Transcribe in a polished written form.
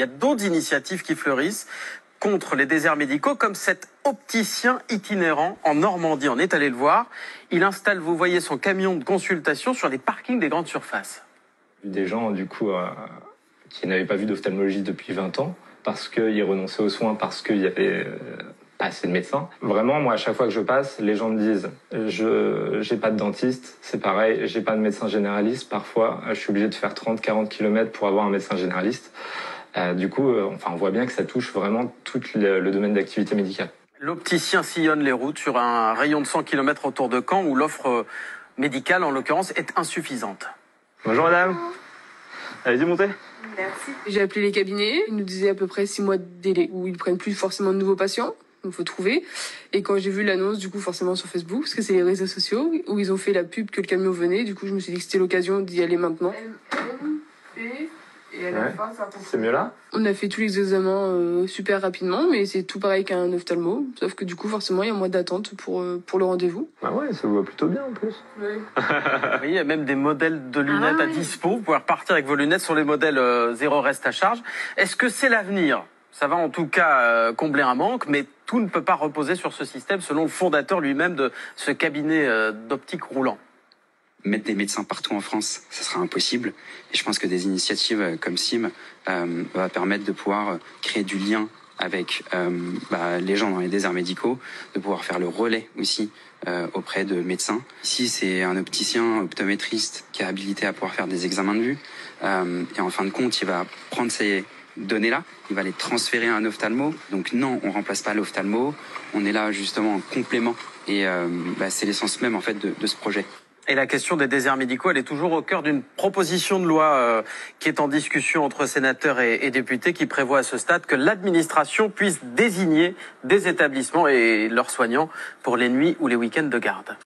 Il y a d'autres initiatives qui fleurissent contre les déserts médicaux, comme cet opticien itinérant en Normandie. On est allé le voir. Il installe, vous voyez, son camion de consultation sur les parkings des grandes surfaces. Des gens, du coup, qui n'avaient pas vu d'ophtalmologiste depuis 20 ans, parce qu'ils renonçaient aux soins, parce qu'il y avait pas assez de médecins. Vraiment, moi, à chaque fois que je passe, les gens me disent j'ai pas de dentiste, c'est pareil, j'ai pas de médecin généraliste. Parfois, je suis obligé de faire 30-40 km pour avoir un médecin généraliste. Du coup, on voit bien que ça touche vraiment tout le domaine d'activité médicale. L'opticien sillonne les routes sur un rayon de 100 km autour de Caen, où l'offre médicale, en l'occurrence, est insuffisante. Bonjour madame. Allez-y, montez. Merci. J'ai appelé les cabinets, ils nous disaient à peu près 6 mois de délai, où ils prennent plus forcément de nouveaux patients, donc faut trouver. Et quand j'ai vu l'annonce, du coup, forcément sur Facebook, parce que c'est les réseaux sociaux, où ils ont fait la pub que le camion venait, du coup, je me suis dit que c'était l'occasion d'y aller maintenant. Et à la fin, ça c'est mieux là. On a fait tous les examens super rapidement, mais c'est tout pareil qu'un ophtalmo, sauf que du coup, forcément, il y a moins d'attente pour le rendez-vous. Ah ouais, ça vous va plutôt bien en plus. Oui. Oui, il y a même des modèles de lunettes à dispo. Vous pouvez repartir avec vos lunettes sur les modèles zéro reste à charge. Est-ce que c'est l'avenir? Ça va en tout cas combler un manque, mais tout ne peut pas reposer sur ce système, selon le fondateur lui-même de ce cabinet d'optique roulant. Mettre des médecins partout en France, ça sera impossible. Et je pense que des initiatives comme SIM va permettre de pouvoir créer du lien avec les gens dans les déserts médicaux, de pouvoir faire le relais aussi auprès de médecins. Ici, c'est un opticien optométriste qui est habilité à pouvoir faire des examens de vue. Et en fin de compte, il va prendre ces données-là, il va les transférer à un ophtalmo. Donc non, on remplace pas l'ophtalmo. On est là justement en complément. Et c'est l'essence même en fait de ce projet. Et la question des déserts médicaux, elle est toujours au cœur d'une proposition de loi qui est en discussion entre sénateurs et députés, qui prévoit à ce stade que l'administration puisse désigner des établissements et leurs soignants pour les nuits ou les week-ends de garde.